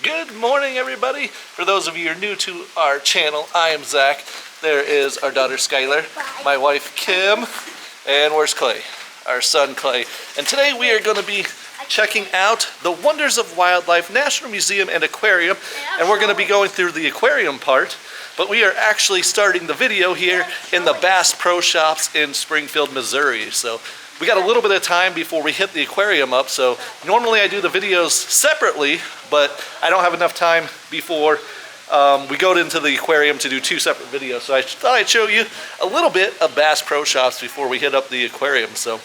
Good morning, everybody. For those of you who are new to our channel, I am Zach. There is our daughter Skylar, my wife Kim, and where's Clay? Our son Clay. And today we are going to be checking out the Wonders of Wildlife National Museum and Aquarium, and we're going to be going through the aquarium part. But we are actually starting the video here in the Bass Pro Shops in Springfield, Missouri. So we got a little bit of time before we hit the aquarium up. So normally I do the videos separately, but I don't have enough time before we go into the aquarium to do two separate videos. So I thought I'd show you a little bit of Bass Pro Shops before we hit up the aquarium. So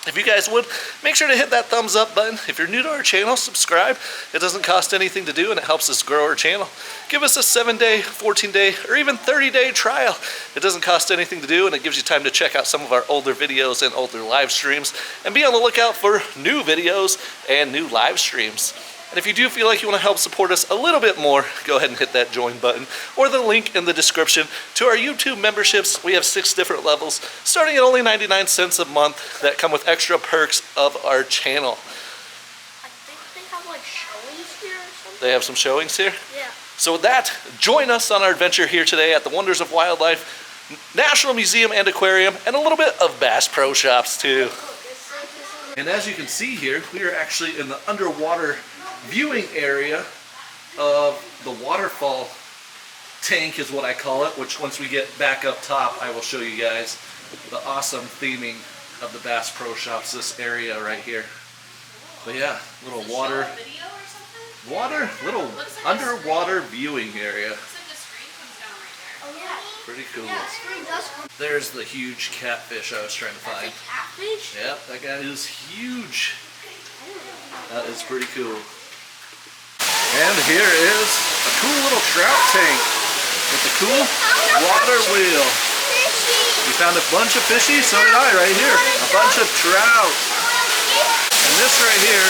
if you guys would, make sure to hit that thumbs up button. If you're new to our channel, subscribe. It doesn't cost anything to do, and it helps us grow our channel. Give us a 7-day, 14-day, or even 30-day trial. It doesn't cost anything to do, and it gives you time to check out some of our older videos and older live streams, and be on the lookout for new videos and new live streams. And if you do feel like you want to help support us a little bit more, go ahead and hit that join button or the link in the description to our YouTube memberships. We have 6 different levels starting at only 99 cents a month that come with extra perks of our channel. I think they have like showings here or something. They have some showings here? Yeah. So with that, join us on our adventure here today at the Wonders of Wildlife National Museum and Aquarium, and a little bit of Bass Pro Shops too. And as you can see here, we are actually in the underwater viewing area of the waterfall tank is what I call it, which once we get back up top, I will show you guys the awesome theming of the Bass Pro Shops, this area right here. But yeah, little water, little underwater viewing area. Pretty cool. There's the huge catfish I was trying to find. Catfish? Yep, that guy is huge. That is pretty cool. And here is a cool little trout tank with a cool water wheel. We found a bunch of fishies, so did I right here. A bunch of trout. And this right here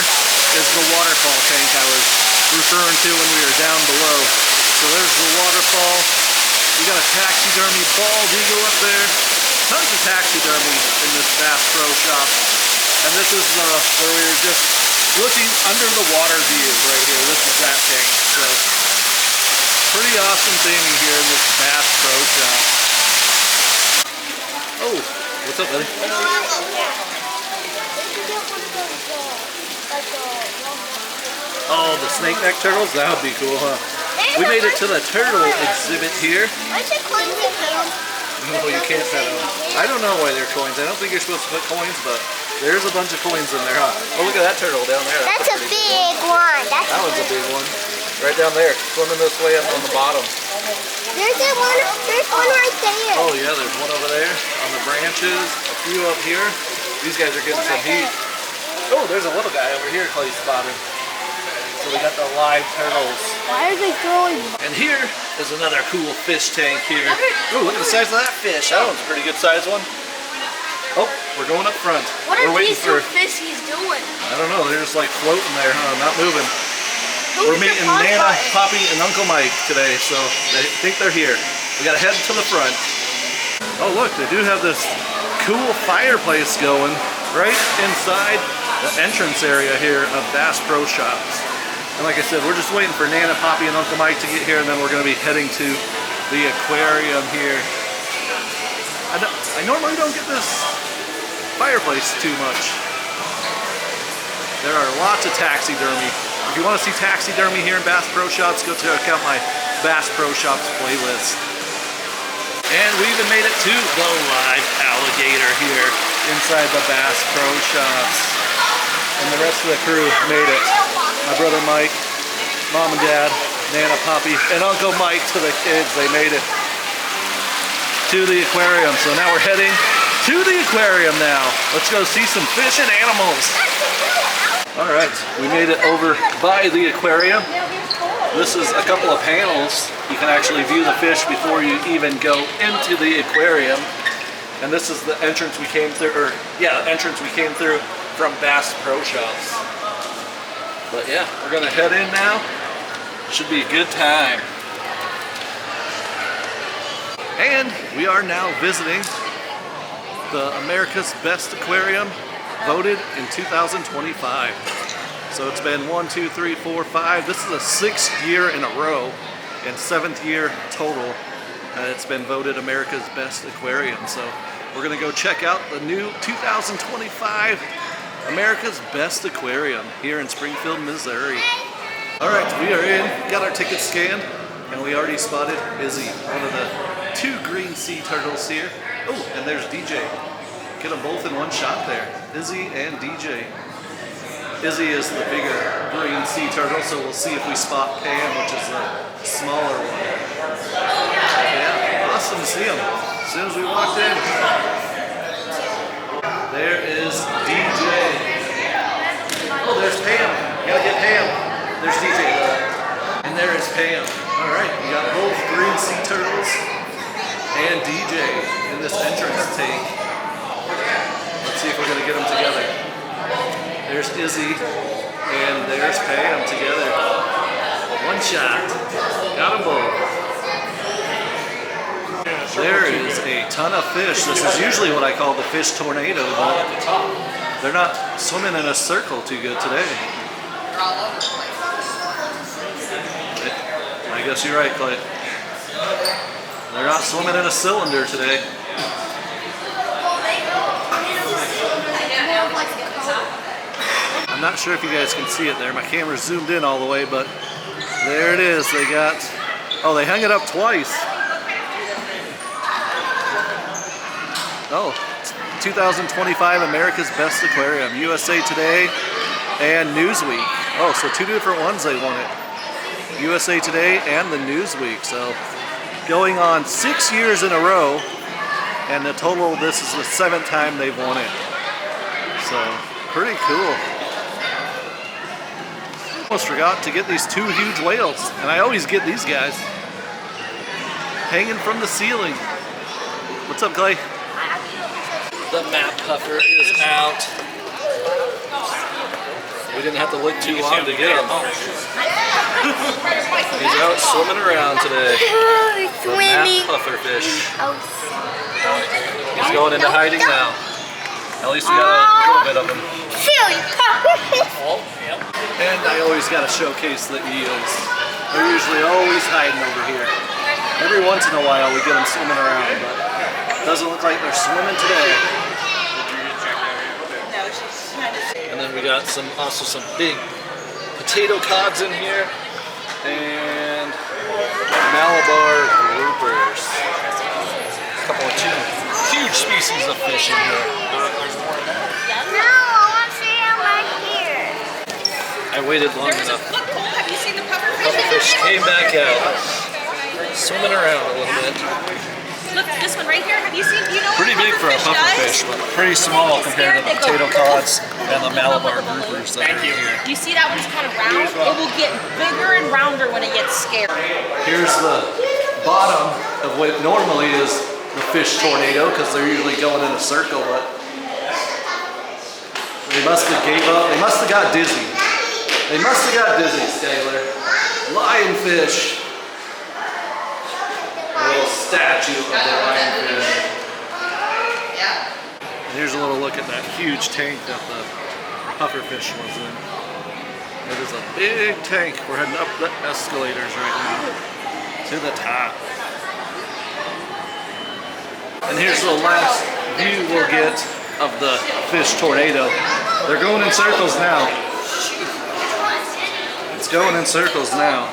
is the waterfall tank I was referring to when we were down below. So there's the waterfall. We got a taxidermy bald eagle up there. Tons of taxidermy in this Bass Pro Shop. And this is where we were just looking under the water view right here. This is that tank. So pretty awesome theming here in this Bass Pro Shop. Oh, what's up, buddy? Oh, the snake neck turtles? That would be cool, huh? We made it to the turtle exhibit here. I should coins in them. No, you can't pet them. I don't know why they're coins. I don't think you're supposed to put coins, but there's a bunch of coins in there, huh? Oh, look at that turtle down there. That's a big one. That one's a big one. Right down there, swimming this way up on the bottom. There's one right there. Oh yeah, there's one over there on the branches. A few up here. These guys are getting some heat. Oh, there's a little guy over here Clay spotted. So we got the live turtles. Why are they throwing? And here is another cool fish tank here. Oh, look at the size of that fish. That one's a pretty good size one. Oh, we're going up front. What are we're waiting these for, two fishies doing? I don't know, they're just like floating there, huh? Not moving. We're meeting Nana, Poppy, and Uncle Mike today, so they think they're here. We gotta head to the front. Oh look, they do have this cool fireplace going right inside the entrance area here of Bass Pro Shops. And like I said, we're just waiting for Nana, Poppy, and Uncle Mike to get here, and then we're gonna be heading to the aquarium here. I normally don't get this fireplace too much. There are lots of taxidermy. If you want to see taxidermy here in Bass Pro Shops, go check out my Bass Pro Shops playlist. And we even made it to the live alligator here inside the Bass Pro Shops. And the rest of the crew made it. My brother Mike, Mom and Dad, Nana, Poppy, and Uncle Mike to the kids. They made it to the aquarium. So now we're heading to the aquarium now. Let's go see some fish and animals. All right, we made it over by the aquarium. This is a couple of panels. You can actually view the fish before you even go into the aquarium. And this is the entrance we came through, entrance we came through from Bass Pro Shops. But yeah, we're gonna head in now. Should be a good time. And we are now visiting the America's Best Aquarium, voted in 2025. So it's been 1, 2, 3, 4, 5. This is the 6th year in a row and 7th year total. It's been voted America's best aquarium. So we're gonna go check out the new 2025 America's best aquarium here in Springfield, Missouri. All right, we are in, got our ticket scanned, and we already spotted Izzy, one of the 2 green sea turtles here. Oh, and there's DJ. Get them both in one shot there, Izzy and DJ. Izzy is the bigger green sea turtle, so we'll see if we spot Pam, which is the smaller one. Yeah, awesome to see him. As soon as we walked in, there is DJ. Oh, there's Pam. You gotta get Pam. There's DJ. And there is Pam. All right, we got both green sea turtles and DJ in this entrance tank. Let's see if we're gonna get them together. There's Izzy and there's Pam together. One shot. Got them both. There is a ton of fish. This is usually what I call the fish tornado, but they're not swimming in a circle too good today. I guess you're right, Clay. They're not swimming in a cylinder today. I'm not sure if you guys can see it there. My camera's zoomed in all the way, but there it is. They got, oh, they hung it up twice. Oh, 2025 America's Best Aquarium, USA Today and Newsweek. Oh, so 2 different ones they won it. USA Today and the Newsweek. So going on 6 years in a row, and the total, this is the 7th time they've won it. So pretty cool. Almost forgot to get these 2 huge whales, and I always get these guys hanging from the ceiling. What's up, Clay? The map puffer is out. We didn't have to look too long to get him. He's out swimming around today. The map puffer fish. He's going into hiding now. At least we got a little bit of him. And I always got to showcase the eels. They're usually always hiding over here. Every once in a while we get them swimming around, but it doesn't look like they're swimming today. And then we got also some big potato cods in here, and Malabar groupers. A couple of 2 huge species of fish in here. I waited long enough. Look, Cole, have you seen the pufferfish? Pufferfish came back out, swimming around a little bit. Look, this one right here. Have you seen? You know Pretty what big for a pufferfish, but pretty small compared to the potato cods and the Malabar groupers that are here. You see that one's kind of round? It will get bigger and rounder when it gets scared. Here's the bottom of what normally is the fish tornado, because they're usually going in a circle, but they must have gave up. They must have got dizzy. They must have got dizzy, Skylar. Lionfish. A little statue of the lionfish. And here's a little look at that huge tank that the pufferfish was in. It is a big tank. We're heading up the escalators right now to the top. And here's the last view we'll get of the fish tornado. They're going in circles now. It's going in circles now.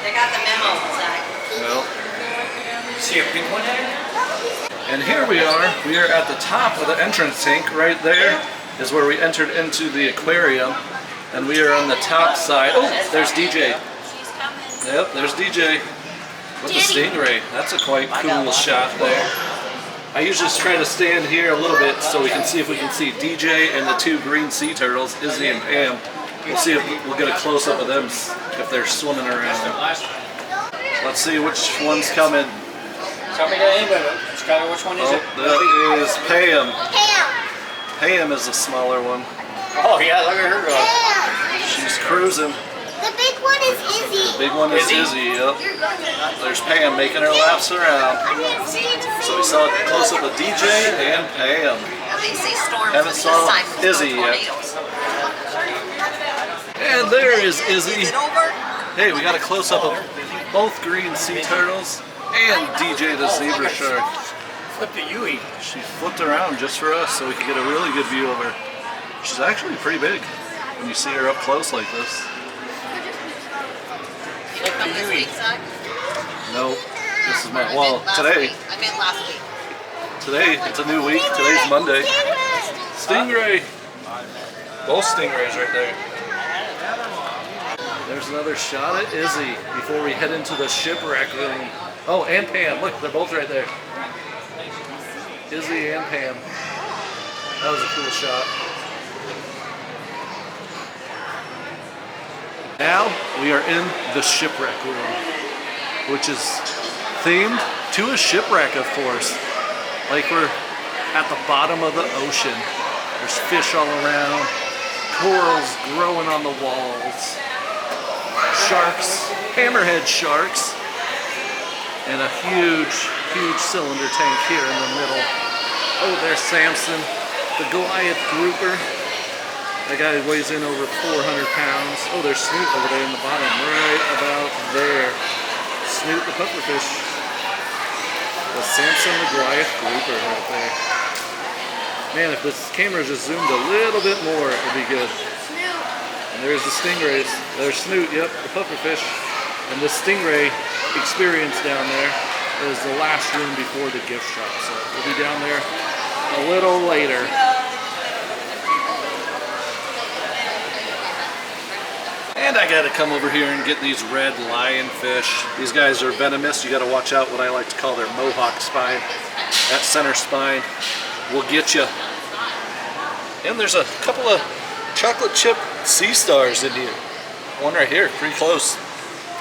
They got the memo, Zach. Well, See a pink one there? and here we are. We are at the top of the entrance tank. Right there is where we entered into the aquarium. And we are on the top side. Oh, there's DJ. Yep, there's DJ with the stingray. That's a quite cool shot there. I usually just try to stand here a little bit so we can see if we can see DJ and the 2 green sea turtles, Izzy and Pam. We'll see if we'll get a close-up of them if they're swimming around. Let's see which one's coming. Tell me the name of it. Skylar, which one is it? That is Pam. Pam is the smaller one. Oh yeah, look at her go. She's cruising. The big one is Izzy. The big one is Izzy, yep. There's Pam making her laps around. So we saw a close-up of DJ and Pam. they say storms Haven't this saw time. Izzy yet. Tornadoes. And there is Izzy. Is it over? Hey, we got a close-up of both green sea turtles and DJ the zebra shark. Flip the Yui. She flipped around just for us so we could get a really good view of her. She's actually pretty big when you see her up close like this. You didn't come this week, Zach? No, this is my, I well, meant last today, week. I meant last week. today, it's a new week. Today's Monday. Stingray. Both stingrays right there. There's another shot at Izzy before we head into the shipwreck room. Oh, and Pam. Look, they're both right there. Izzy and Pam. That was a cool shot. Now we are in the shipwreck room, which is themed to a shipwreck, of course. Like we're at the bottom of the ocean. There's fish all around, corals growing on the walls, sharks, hammerhead sharks, and a huge cylinder tank here in the middle. Oh, there's Samson, the Goliath grouper. That guy weighs in over 400 pounds. Oh, there's Snoot over there in the bottom, right about there. Snoot the pufferfish. The Samson the Goliath grouper right there. Man, if this camera just zoomed a little bit more, it would be good. And there's the stingrays. There's Snoot, yep, the pufferfish. And the stingray experience down there is the last room before the gift shop. So we'll be down there a little later. And I gotta come over here and get these red lionfish. These guys are venomous. You gotta watch out what I like to call their mohawk spine. That center spine will get you. And there's a couple of chocolate chip sea stars in here. One right here, pretty close.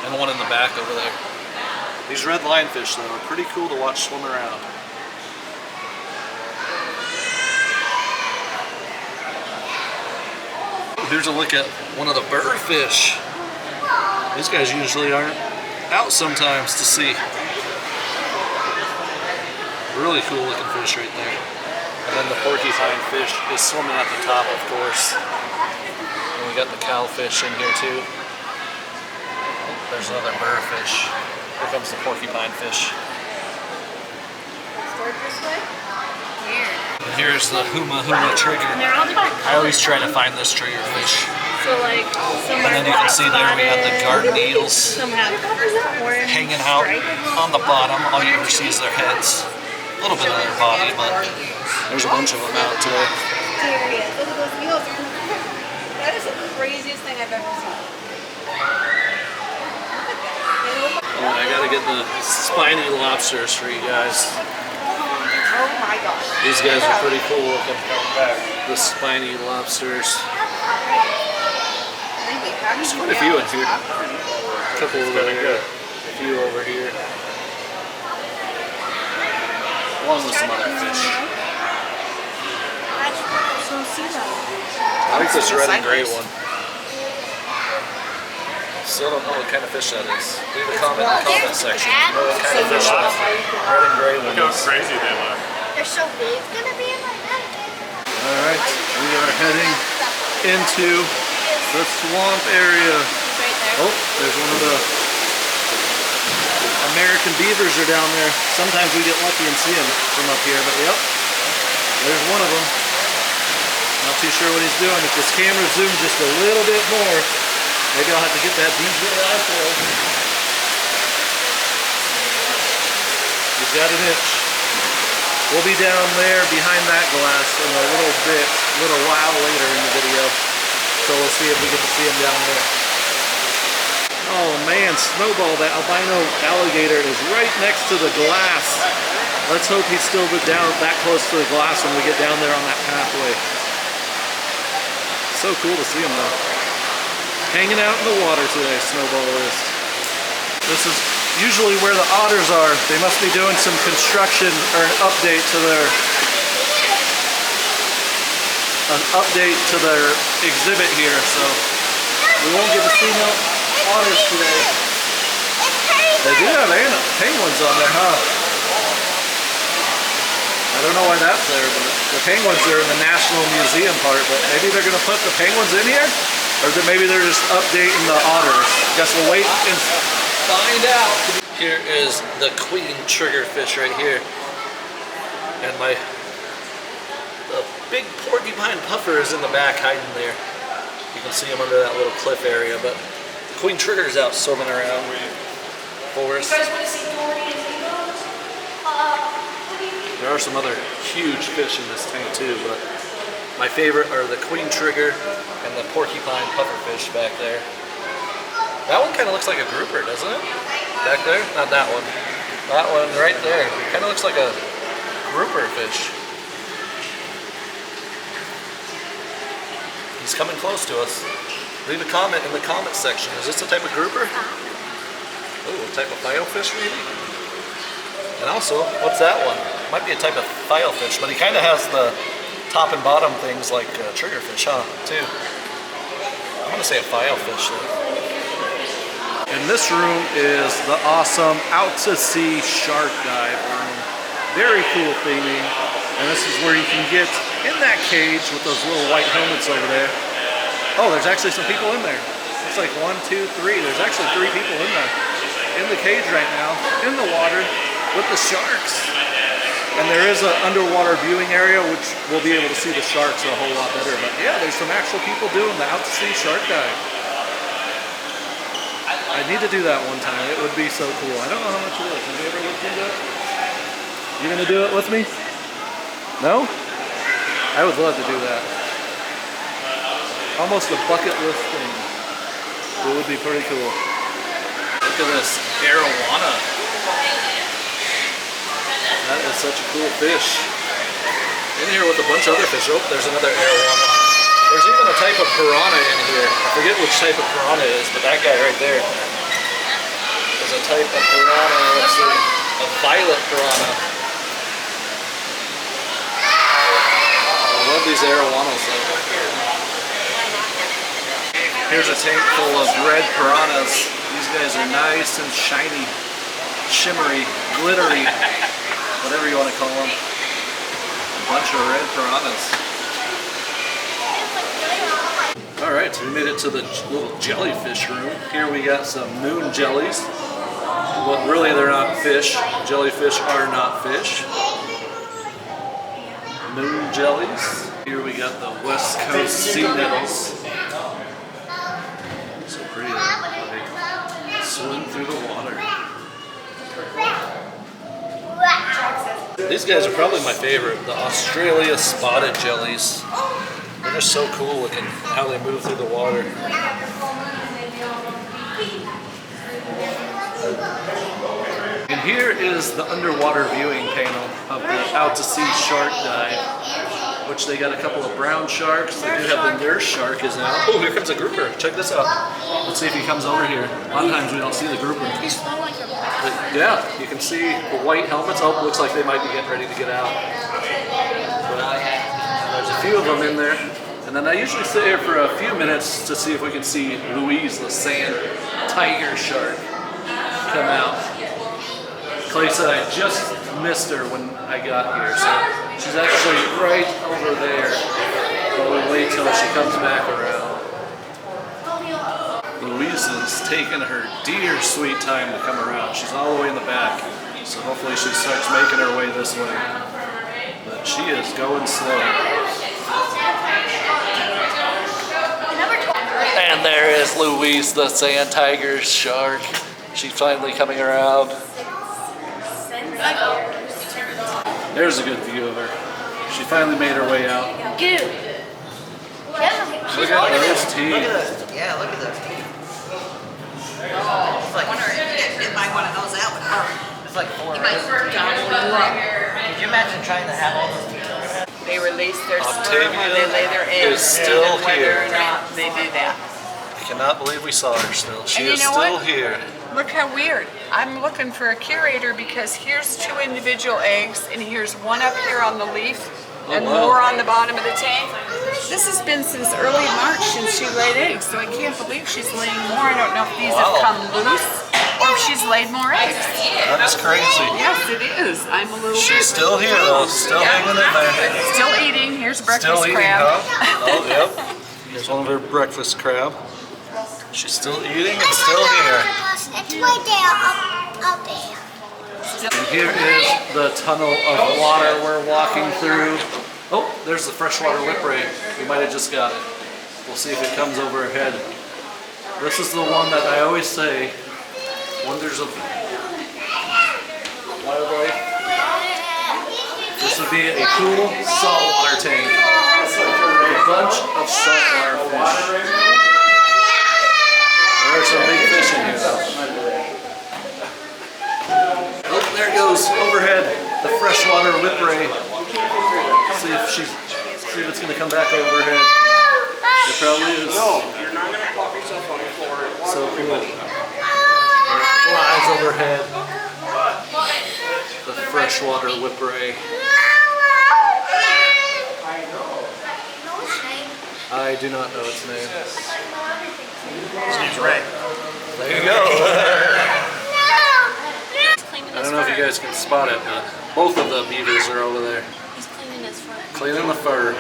And one in the back over there. These red lionfish though are pretty cool to watch swim around. Here's a look at one of the birdfish. These guys usually aren't out sometimes to see. Really cool looking fish right there. And then the porcupine fish is swimming at the top, of course. And we got the cowfish in here too. There's another birdfish. Here comes the porcupine fish. Start this way? Weird. And here's the Huma Huma trigger. And they're all different I always colors. try to find this trigger fish. So like, some And then you can see there we got the garden eels Some have orange hanging out stripe. on the bottom. All you ever see is their heads. A little bit of their body, but there's a bunch of them out today. Serious. Look at those eels. That is the craziest thing I've ever seen. Oh, and I gotta get the spiny lobsters for you guys. Oh my gosh. These guys are pretty cool looking. The spiny lobsters. There's quite a few in here. A couple over there. A few over here. Along with some other fish. I like this red and gray one. Still don't know what kind of fish that is. Leave a comment in the comment section. Know what kind of fish that red and gray one Look how is. crazy they look. They're so big. It's gonna be in my head. Alright, we are heading into the swamp area. Right there. Oh, there's one of the American beavers are down there. Sometimes we get lucky and see them from up here, but yep, there's one of them. Not too sure what he's doing. If this camera zooms just a little bit more, maybe I'll have to get that DJI for him. He's got an itch. We'll be down there behind that glass in a little while later in the video. So we'll see if we get to see him down there. Oh man, Snowball, that albino alligator is right next to the glass. Let's hope he's still down that close to the glass when we get down there on that pathway. So cool to see him though. Hanging out in the water today, Snowball is. This is usually where the otters are. They must be doing some construction or an update to their exhibit here, so we won't get to see no otters today. They do have penguins on there, huh? I don't know why that's there, but the penguins are in the National Museum part, but maybe they're gonna put the penguins in here? Or maybe they're just updating the otters. Guess we'll wait and find out. Here is the queen triggerfish right here. And the big porcupine puffer is in the back hiding there. You can see him under that little cliff area, but the queen trigger is out swimming around for us. You guys want to see Dory and Zebos? There are some other huge fish in this tank too, but my favorite are the queen trigger and the porcupine pufferfish back there. That one kind of looks like a grouper, doesn't it? Back there? Not that one. That one right there. Kind of looks like a grouper fish. He's coming close to us. Leave a comment in the comment section. Is this a type of grouper? Oh, a type of filefish maybe? And also, what's that one? Might be a type of filefish, but he kind of has the top and bottom things like triggerfish, huh? Too. I'm gonna say a filefish though. And this room is the awesome out to sea shark dive room. Very cool theming. And this is where you can get in that cage with those little white helmets over there. Oh, there's actually some people in there. It's like 1, 2, 3. There's actually 3 people in there. In the cage right now, in the water, with the sharks. And there is an underwater viewing area, which we'll be able to see the sharks a whole lot better. But yeah, there's some actual people doing the out to sea shark dive. I need to do that one time. It would be so cool. I don't know how much it is. Have you ever looked into it? You gonna do it with me? No? I would love to do that. Almost a bucket list thing. It would be pretty cool. Look at this arowana. That is such a cool fish. In here with a bunch of other fish. Oh, there's another arowana. There's even a type of piranha in here. I forget which type of piranha it is, but that guy right there is a type of piranha. Let's see. A violet piranha. I love these arowanas though. Here's a tank full of red piranhas. These guys are nice and shiny, shimmery, glittery, whatever you want to call them. A bunch of red piranhas. Alright, so we made it to the little jellyfish room. Here we got some moon jellies. But really they're not fish. Jellyfish are not fish. Moon jellies. Here we got the West Coast sea nettles. So pretty, they swim through the water. These guys are probably my favorite, the Australia spotted jellies. They're just so cool looking how they move through the water. And here is the underwater viewing panel of the out to sea shark dive, which they got a couple of brown sharks. They do have the nurse shark is out. Oh, here comes a grouper. Check this out. Let's see if he comes over here. A lot of times we don't see the grouper. But yeah, you can see the white helmets. Oh, looks like they might be getting ready to get out. There's a few of them in there. And then I usually sit here for a few minutes to see if we can see Louise, the sand tiger shark, come out. Clay said I just missed her when I got here, so she's actually right over there. But we'll wait till she comes back around. Louise is taking her dear sweet time to come around. She's all the way in the back, so hopefully she starts making her way this way. But she is going slow. And there is Louise, the sand tiger shark. She's finally coming around. There's a good view of her. She finally made her way out. Dude. Look at those teeth. Look at those. Yeah, look at those teeth. It's like, I wonder if I want to nose that would hurt. It's like 4 Could you imagine trying to have all those teeth? They release their Octavia sperm when they lay their eggs. is still and whether here. or not they do that. I cannot believe we saw her still. She And you is know still what? here. Look how weird. I'm looking for a curator because here's 2 individual eggs and here's one up here on the leaf and wow. more on the bottom of the tank. This has been since early March since she laid eggs, so I can't believe she's laying more. I don't know if these have come loose or if she's laid more eggs. That is crazy. Yes, it is. I'm a little. She's still here though, still hanging in there. Still eating. Here's breakfast Still eating, crab. huh? Oh, yep. Here's one of her breakfast crab. She's still eating and still here. It's way down, up there. And here is the tunnel of water we're walking through. Oh, there's the freshwater whipray. We might have just got it. We'll see if it comes overhead. This is the one that I always say, wonders of wildlife. This would be a cool saltwater tank with a bunch of saltwater fish. There are some big fish in here though. Oh, there it goes, overhead, the freshwater whipray. See if it's gonna come back overhead. It probably is. No, you're not going to pop yourself on the floor. So cool. It flies overhead. The freshwater whipray. I do not know its name. His name's Ray. There you go. I don't know if you guys can spot it, but both of the beavers are over there. He's cleaning his fur. Cleaning the fur.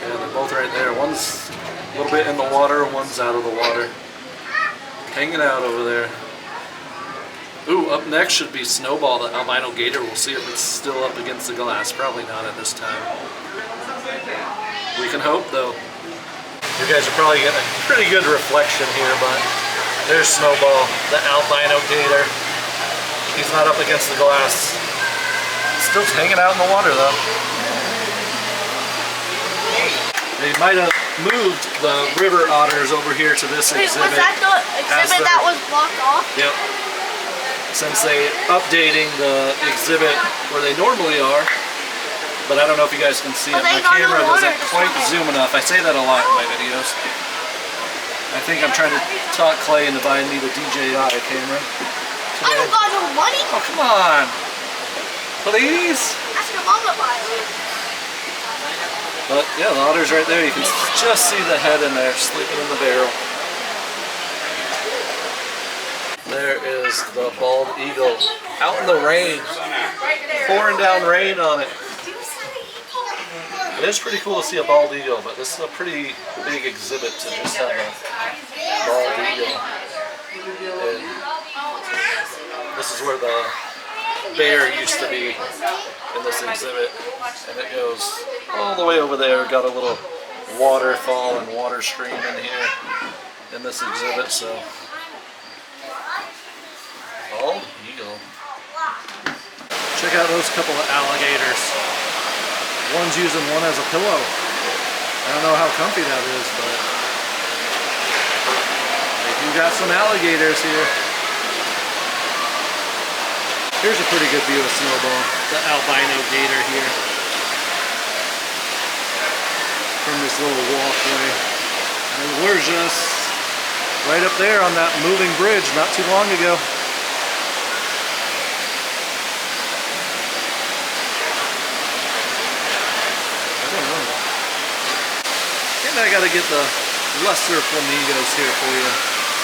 Yeah, they're both right there. One's a little bit in the water, one's out of the water. Hanging out over there. Ooh, up next should be Snowball, the albino gator. We'll see if it's still up against the glass. Probably not at this time. We can hope, though. You guys are probably getting a pretty good reflection here, but there's Snowball, the albino gator. He's not up against the glass. Still hanging out in the water, though. They might have moved the river otters over here to this exhibit. Was that the exhibit that was blocked off? Yep. Since they updating the exhibit where they normally are, but I don't know if you guys can see it. My camera doesn't quite zoom enough. I say that a lot in my videos. I think I'm trying to talk Clay into buying me the DJI camera. I don't got no money. Oh, come on. Please. Ask your mom to buy it. But yeah, the otter's right there. You can just see the head in there, sleeping in the barrel. There is the bald eagle out in the rain, pouring down rain on it. It is pretty cool to see a bald eagle, but this is a pretty big exhibit to just have a bald eagle. And this is where the bear used to be in this exhibit, and it goes all the way over there. Got a little waterfall and water stream in here in this exhibit. So bald eagle. Check out those couple of alligators. One's using one as a pillow. I don't know how comfy that is, but they do got some alligators here. Here's a pretty good view of Snowball, the albino gator here. From this little walkway. And we're just right up there on that moving bridge not too long ago. I don't know. And I gotta get the lesser flamingos here for you.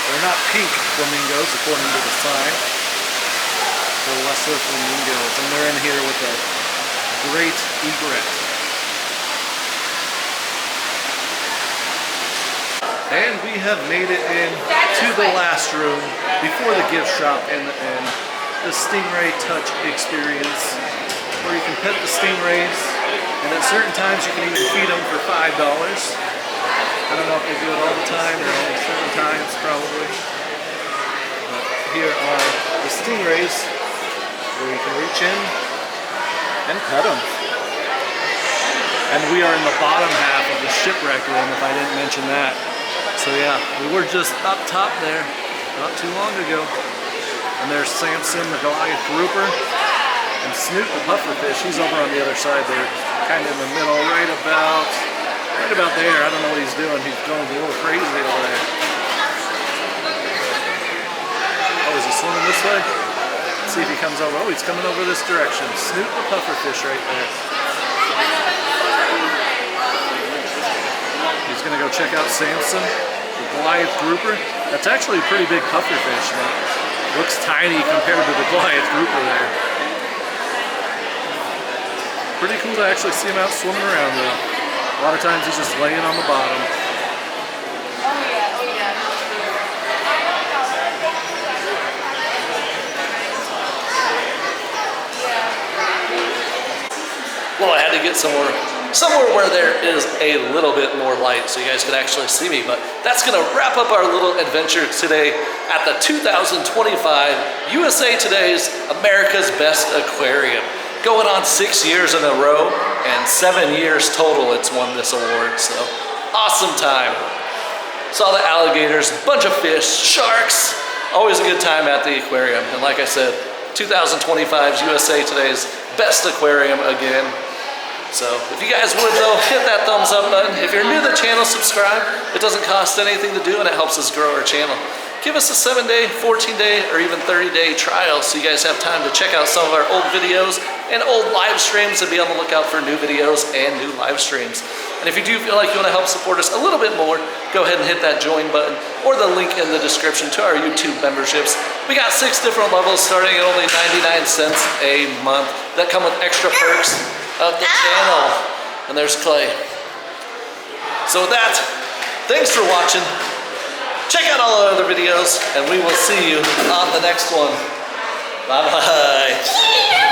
They're not pink flamingos according to the sign. The lesser flamingos, and they're in here with a great egret. And we have made it in to the last room before the gift shop and the Stingray Touch experience, where you can pet the stingrays, and at certain times you can even feed them for $5. I don't know if they do it all the time or only certain times, probably. But here are the stingrays, where you can reach in and pet them. And we are in the bottom half of the shipwreck room, if I didn't mention that. So yeah, we were just up top there not too long ago. And there's Samson, the Goliath grouper, and Snoop, the pufferfish. He's over on the other side there, kind of in the middle, right about there. I don't know what he's doing. He's going a little crazy over there. Oh, is he swimming this way? See if he comes over. Oh, he's coming over this direction. Snoop the pufferfish right there. He's gonna go check out Samson, the The Goliath grouper, that's actually a pretty big pufferfish. And it looks tiny compared to the Goliath grouper there. Pretty cool to actually see him out swimming around though. A lot of times he's just laying on the bottom. Well, I had to get somewhere where there is a little bit more light so you guys can actually see me. But that's gonna wrap up our little adventure today at the 2025 USA Today's America's Best Aquarium. Going on 6 years in a row and 7 years total it's won this award, so awesome time. Saw the alligators, bunch of fish, sharks, always a good time at the aquarium. And like I said, 2025's USA Today's Best Aquarium again. So if you guys would though, hit that thumbs up button. If you're new to the channel, subscribe. It doesn't cost anything to do and it helps us grow our channel. Give us a 7-day, 14-day, or even 30-day trial so you guys have time to check out some of our old videos and old live streams and be on the lookout for new videos and new live streams. And if you do feel like you want to help support us a little bit more, go ahead and hit that join button or the link in the description to our YouTube memberships. We got 6 different levels starting at only 99 cents a month that come with extra perks of the channel. And there's Clay. So with that, thanks for watching. Check out all our other videos, and we will see you on the next one. Bye-bye.